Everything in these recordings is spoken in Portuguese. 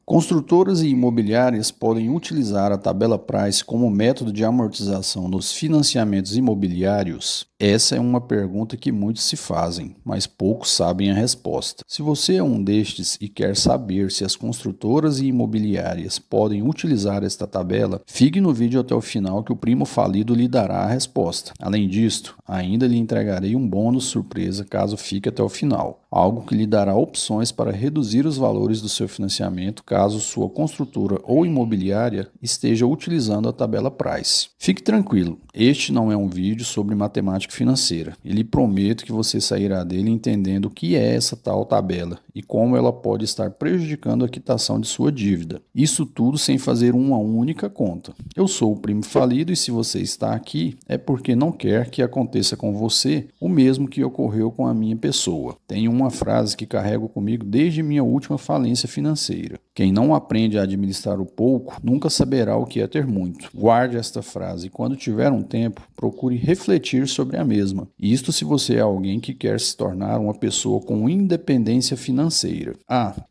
Construtoras e imobiliárias podem utilizar a tabela Price como método de amortização nos financiamentos imobiliários? Essa é uma pergunta que muitos se fazem, mas poucos sabem a resposta. Se você é um destes e quer saber se as construtoras e imobiliárias podem utilizar esta tabela, fique no vídeo até o final que o primo falido lhe dará a resposta. Além disto, ainda lhe entregarei um bônus surpresa caso fique até o final, algo que lhe dará opções para reduzir os valores do seu financiamento caso sua construtora ou imobiliária esteja utilizando a tabela Price. Fique tranquilo, este não é um vídeo sobre matemática financeira. E lhe prometo que você sairá dele entendendo o que é essa tal tabela e como ela pode estar prejudicando a quitação de sua dívida. Isso tudo sem fazer uma única conta. Eu sou o primo falido e se você está aqui é porque não quer que aconteça com você o mesmo que ocorreu com a minha pessoa. Tenho uma frase que carrego comigo desde minha última falência financeira. Quem não aprende a administrar o pouco nunca saberá o que é ter muito. Guarde esta frase e quando tiver um tempo, procure refletir sobre a mesma. Isto se você é alguém que quer se tornar uma pessoa com independência financeira.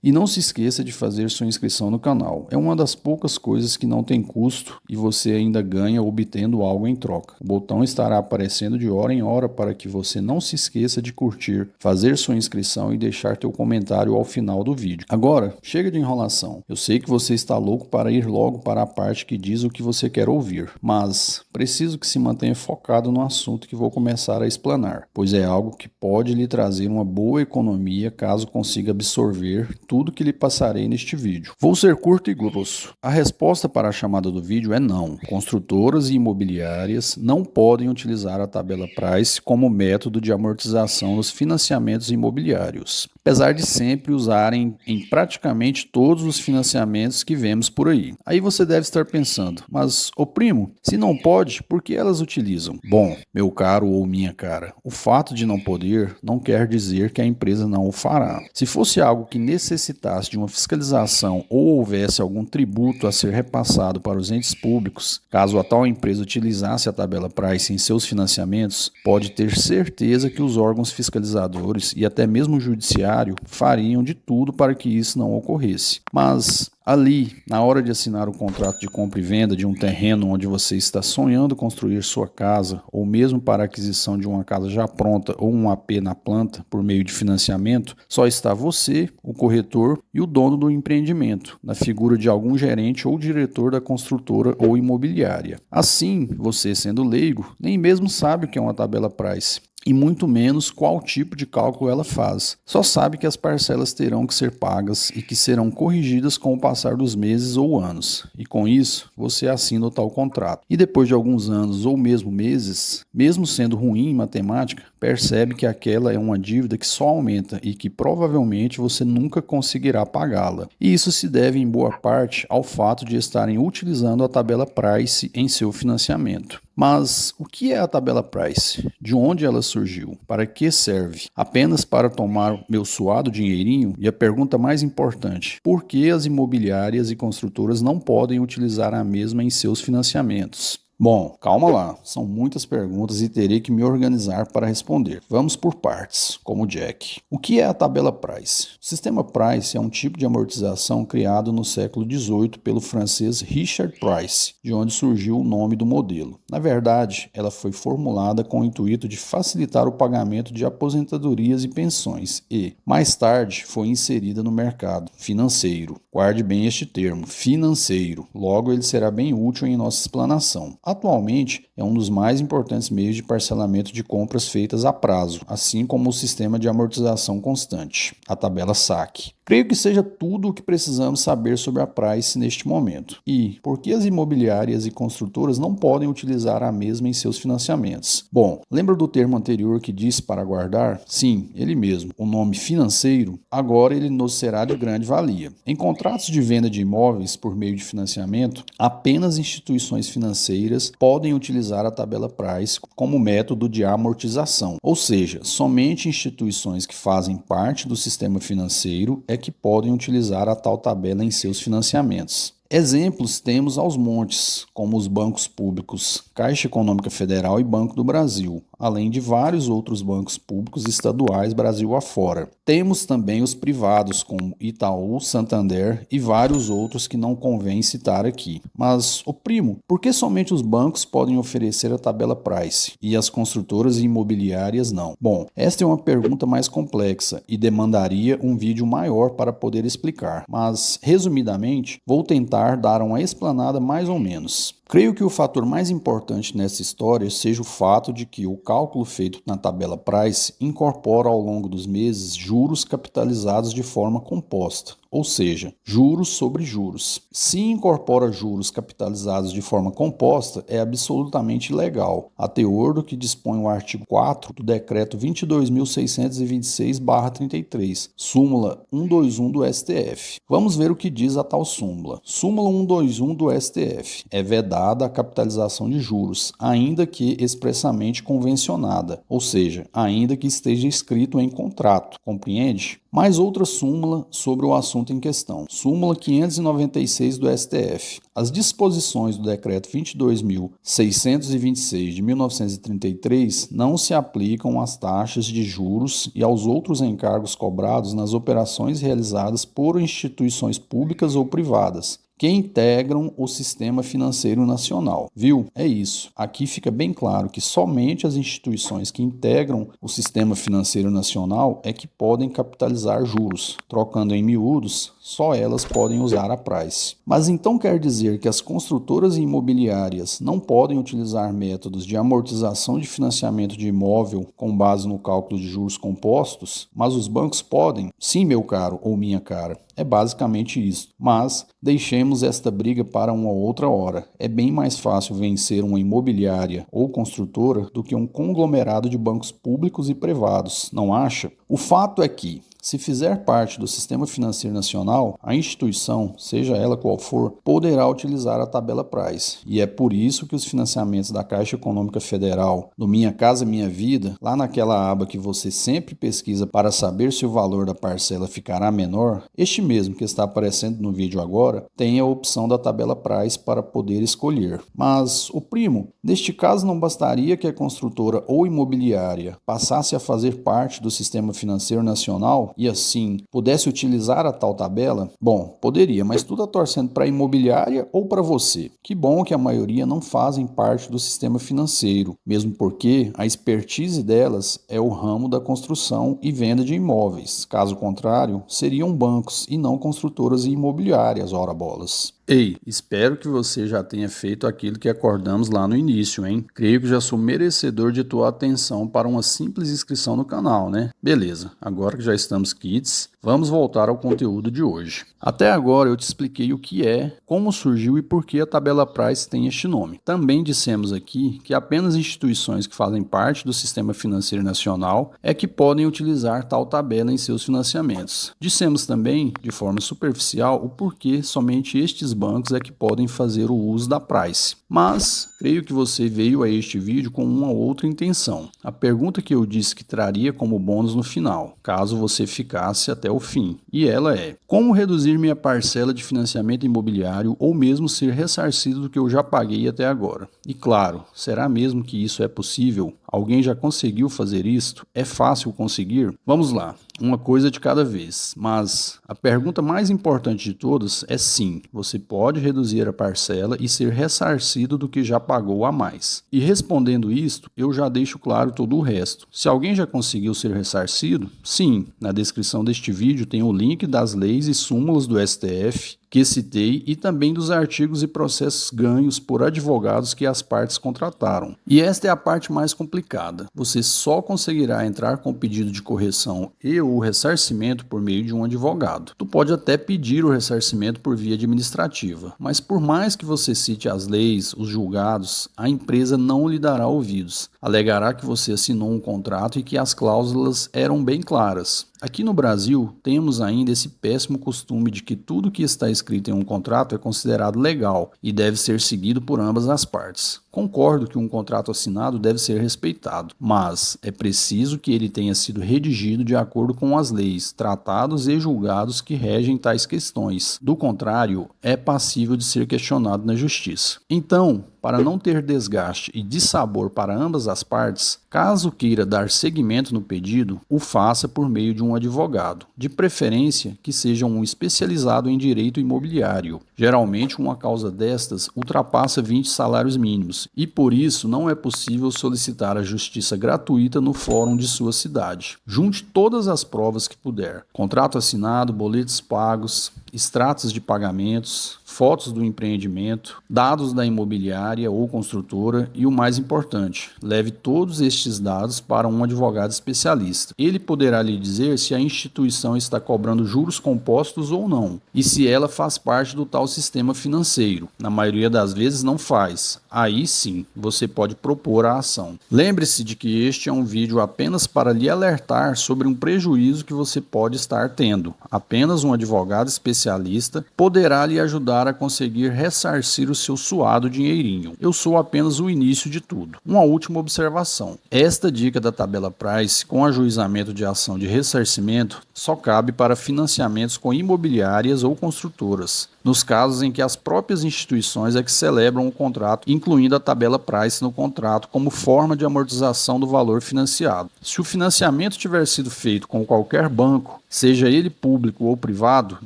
E não se esqueça de fazer sua inscrição no canal. É uma das poucas coisas que não tem custo e você ainda ganha obtendo algo em troca. O botão estará aparecendo de hora em hora para que você não se esqueça de curtir, fazer sua inscrição e deixar teu comentário ao final do vídeo. Agora, chega de enrolação. Eu sei que você está louco para ir logo para a parte que diz o que você quer ouvir, mas preciso que se mantenha focado no assunto que vou começar a explanar, pois é algo que pode lhe trazer uma boa economia caso consiga absorver tudo que lhe passarei neste vídeo. Vou ser curto e grosso. A resposta para a chamada do vídeo é não. Construtoras e imobiliárias não podem utilizar a tabela Price como método de amortização nos financiamentos imobiliários, apesar de sempre usarem em praticamente todos os financiamentos que vemos por aí. Aí você deve estar pensando, mas, ô primo, se não pode, por que elas utilizam? Bom, meu caro ou minha cara, o fato de não poder não quer dizer que a empresa não o fará. Se fosse algo que necessitasse de uma fiscalização ou houvesse algum tributo a ser repassado para os entes públicos, caso a tal empresa utilizasse a tabela Price em seus financiamentos, pode ter certeza que os órgãos fiscalizadores e até mesmo o judiciário fariam de tudo para que isso não ocorresse. Mas ali, na hora de assinar o contrato de compra e venda de um terreno onde você está sonhando construir sua casa, ou mesmo para a aquisição de uma casa já pronta ou um AP na planta por meio de financiamento, só está você, o corretor e o dono do empreendimento, na figura de algum gerente ou diretor da construtora ou imobiliária. Assim, você sendo leigo, nem mesmo sabe o que é uma tabela Price e muito menos qual tipo de cálculo ela faz. Só sabe que as parcelas terão que ser pagas e que serão corrigidas com o passar dos meses ou anos. E com isso, você assina o tal contrato. E depois de alguns anos ou mesmo meses, mesmo sendo ruim em matemática, percebe que aquela é uma dívida que só aumenta e que provavelmente você nunca conseguirá pagá-la. E isso se deve em boa parte ao fato de estarem utilizando a tabela Price em seu financiamento. Mas o que é a tabela Price? De onde ela surgiu? Para que serve? Apenas para tomar meu suado dinheirinho? E a pergunta mais importante, por que as imobiliárias e construtoras não podem utilizar a mesma em seus financiamentos? Bom, calma lá, são muitas perguntas e terei que me organizar para responder. Vamos por partes, como Jack. O que é a tabela Price? O sistema Price é um tipo de amortização criado no século XVIII pelo francês Richard Price, de onde surgiu o nome do modelo. Na verdade, ela foi formulada com o intuito de facilitar o pagamento de aposentadorias e pensões e, mais tarde, foi inserida no mercado financeiro. Guarde bem este termo, financeiro, logo ele será bem útil em nossa explanação. Atualmente, é um dos mais importantes meios de parcelamento de compras feitas a prazo, assim como o sistema de amortização constante, a tabela SAC. Creio que seja tudo o que precisamos saber sobre a Price neste momento. E por que as imobiliárias e construtoras não podem utilizar a mesma em seus financiamentos? Bom, lembra do termo anterior que disse para guardar? Sim, ele mesmo, o nome financeiro, agora ele nos será de grande valia. Em contratos de venda de imóveis por meio de financiamento, apenas instituições financeiras podem utilizar a tabela Price como método de amortização, ou seja, somente instituições que fazem parte do sistema financeiro que podem utilizar a tal tabela em seus financiamentos. Exemplos temos aos montes, como os bancos públicos Caixa Econômica Federal e Banco do Brasil, além de vários outros bancos públicos estaduais Brasil afora. Temos também os privados, como Itaú, Santander e vários outros que não convém citar aqui. Mas, ô primo, por que somente os bancos podem oferecer a tabela Price e as construtoras e imobiliárias não? Bom, esta é uma pergunta mais complexa e demandaria um vídeo maior para poder explicar, mas, resumidamente, vou tentar dar uma explanada mais ou menos. Creio que o fator mais importante nessa história seja o fato de que o cálculo feito na tabela Price incorpora ao longo dos meses juros capitalizados de forma composta, ou seja, juros sobre juros. Se incorpora juros capitalizados de forma composta, é absolutamente ilegal, a teor do que dispõe o artigo 4 do Decreto 22.626/33, súmula 121 do STF. Vamos ver o que diz a tal súmula. Súmula 121 do STF. É vedada a capitalização de juros, ainda que expressamente convencionada, ou seja, ainda que esteja escrito em contrato, compreende? Mais outra súmula sobre o assunto em questão. Súmula 596 do STF. As disposições do Decreto 22.626 de 1933 não se aplicam às taxas de juros e aos outros encargos cobrados nas operações realizadas por instituições públicas ou privadas que integram o sistema financeiro nacional. Viu? É isso. Aqui fica bem claro que somente as instituições que integram o sistema financeiro nacional é que podem capitalizar juros. Trocando em miúdos, só elas podem usar a Price. Mas então quer dizer que as construtoras imobiliárias não podem utilizar métodos de amortização de financiamento de imóvel com base no cálculo de juros compostos, mas os bancos podem? Sim, meu caro ou minha cara. É basicamente isso. Mas deixemos esta briga para uma outra hora. É bem mais fácil vencer uma imobiliária ou construtora do que um conglomerado de bancos públicos e privados, não acha? O fato é que, se fizer parte do sistema financeiro nacional, a instituição, seja ela qual for, poderá utilizar a tabela Price. E é por isso que os financiamentos da Caixa Econômica Federal, do Minha Casa Minha Vida, lá naquela aba que você sempre pesquisa para saber se o valor da parcela ficará menor, este mesmo que está aparecendo no vídeo agora, tem a opção da tabela Price para poder escolher. Mas, o primo, neste caso não bastaria que a construtora ou imobiliária passasse a fazer parte do sistema financeiro nacional e assim pudesse utilizar a tal tabela? Bom, poderia, mas tudo torcendo para a imobiliária ou para você. Que bom que a maioria não fazem parte do sistema financeiro, mesmo porque a expertise delas é o ramo da construção e venda de imóveis. Caso contrário, seriam bancos e não construtoras e imobiliárias, ora bolas. Ei, espero que você já tenha feito aquilo que acordamos lá no início, hein? Creio que já sou merecedor de tua atenção para uma simples inscrição no canal, né? Beleza, agora que já estamos quites, vamos voltar ao conteúdo de hoje. Até agora eu te expliquei o que é, como surgiu e por que a tabela Price tem este nome. Também dissemos aqui que apenas instituições que fazem parte do sistema financeiro nacional é que podem utilizar tal tabela em seus financiamentos. Dissemos também, de forma superficial, o porquê somente estes bancos é que podem fazer o uso da Price. Mas creio que você veio a este vídeo com uma outra intenção. A pergunta que eu disse que traria como bônus no final, caso você ficasse até o fim. E ela é: como reduzir minha parcela de financiamento imobiliário ou mesmo ser ressarcido do que eu já paguei até agora? E claro, será mesmo que isso é possível? Alguém já conseguiu fazer isto? É fácil conseguir? Vamos lá, uma coisa de cada vez. Mas a pergunta mais importante de todas é sim, você pode reduzir a parcela e ser ressarcido do que já pagou a mais. E respondendo isto, eu já deixo claro todo o resto. Se alguém já conseguiu ser ressarcido, sim, na descrição deste vídeo tem o link das leis e súmulas do STF que citei e também dos artigos e processos ganhos por advogados que as partes contrataram. E esta é a parte mais complicada. Você só conseguirá entrar com pedido de correção e o ressarcimento por meio de um advogado. Tu pode até pedir o ressarcimento por via administrativa, mas por mais que você cite as leis, os julgados, a empresa não lhe dará ouvidos. Alegará que você assinou um contrato e que as cláusulas eram bem claras. Aqui no Brasil, temos ainda esse péssimo costume de que tudo que está escrito em um contrato é considerado legal e deve ser seguido por ambas as partes. Concordo que um contrato assinado deve ser respeitado, mas é preciso que ele tenha sido redigido de acordo com as leis, tratados e julgados que regem tais questões. Do contrário, é passível de ser questionado na justiça. Então, para não ter desgaste e dissabor para ambas as partes, caso queira dar seguimento no pedido, o faça por meio de um advogado, de preferência que seja um especializado em direito imobiliário. Geralmente, uma causa destas ultrapassa 20 salários mínimos e, por isso, não é possível solicitar a justiça gratuita no fórum de sua cidade. Junte todas as provas que puder: contrato assinado, boletos pagos, extratos de pagamentos, fotos do empreendimento, dados da imobiliária ou construtora e, o mais importante, leve todos estes dados para um advogado especialista. Ele poderá lhe dizer se a instituição está cobrando juros compostos ou não e se ela faz parte do tal sistema financeiro. Na maioria das vezes não faz. Aí sim, você pode propor a ação. Lembre-se de que este é um vídeo apenas para lhe alertar sobre um prejuízo que você pode estar tendo. Apenas um advogado especialista poderá lhe ajudar a conseguir ressarcir o seu suado dinheirinho. Eu sou apenas o início de tudo. Uma última observação: esta dica da tabela Price com ajuizamento de ação de ressarcimento só cabe para financiamentos com imobiliárias ou construtoras, nos casos em que as próprias instituições é que celebram o contrato, incluindo a tabela Price no contrato como forma de amortização do valor financiado. Se o financiamento tiver sido feito com qualquer banco, seja ele público ou privado,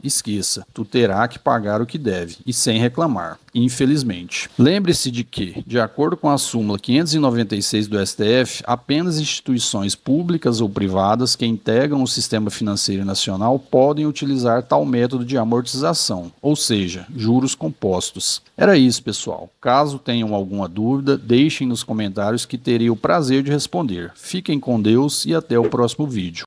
esqueça, tu terá que pagar o que deve, e sem reclamar, infelizmente. Lembre-se de que, de acordo com a súmula 596 do STF, apenas instituições públicas ou privadas que integram o sistema financeiro nacional podem utilizar tal método de amortização, ou seja, juros compostos. Era isso, pessoal. Caso tenham alguma dúvida, deixem nos comentários que terei o prazer de responder. Fiquem com Deus e até o próximo vídeo.